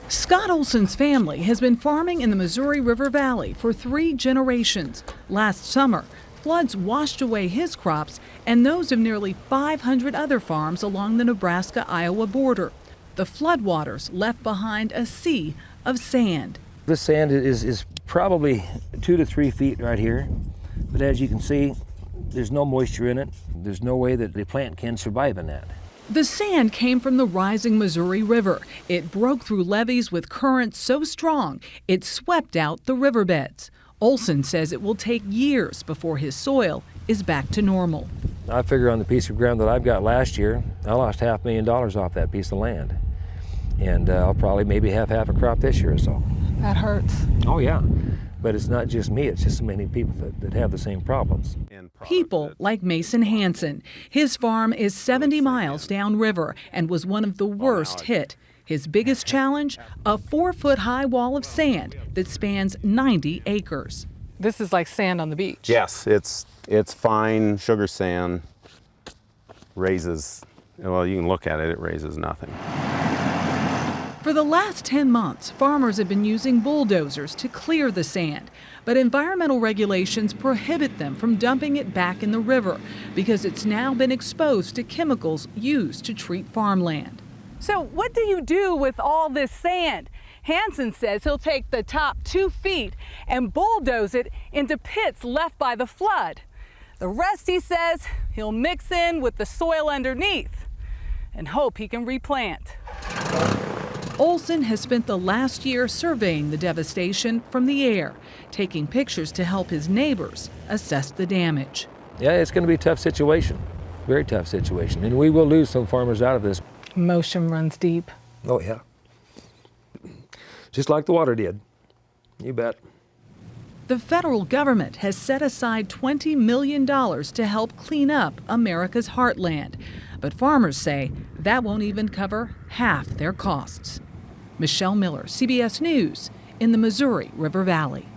Scott Olson's family has been farming in the Missouri River Valley for 3 generations. Last summer, floods washed away his crops and those of nearly 500 other farms along the Nebraska-Iowa border. The floodwaters left behind a sea of sand. This sand is probably 2 to 3 feet right here, but as you can see, there's no moisture in it. There's no way that the plant can survive in that. The sand came from the rising Missouri River. It broke through levees with currents so strong it swept out the riverbeds. Olson says it will take years before his soil is back to normal. I figure on the piece of ground that I've got last year, I lost $500,000 off that piece of land. And I'll probably maybe have half a crop this year or so. That hurts. Oh yeah, but it's not just me, it's just so many people that have the same problems. People like Mason Hansen. His farm is 70 miles downriver and was one of the worst hit. His biggest challenge, a 4-foot-high wall of sand that spans 90 acres. This is like sand on the beach. Yes, it's fine sugar sand. Raises, well, you can look at it, it raises nothing. For the last 10 months, farmers have been using bulldozers to clear the sand, but environmental regulations prohibit them from dumping it back in the river because it's now been exposed to chemicals used to treat farmland. So what do you do with all this sand? Hansen says he'll take the top 2 feet and bulldoze it into pits left by the flood. The rest, he says, he'll mix in with the soil underneath and hope he can replant. Olson has spent the last year surveying the devastation from the air, taking pictures to help his neighbors assess the damage. Yeah, it's going to be a tough situation, very tough situation, and we will lose some farmers out of this. Emotion runs deep. Oh yeah, just like the water did, you bet. The federal government has set aside $20 million to help clean up America's heartland, but farmers say that won't even cover half their costs. Michelle Miller, CBS News, in the Missouri River Valley.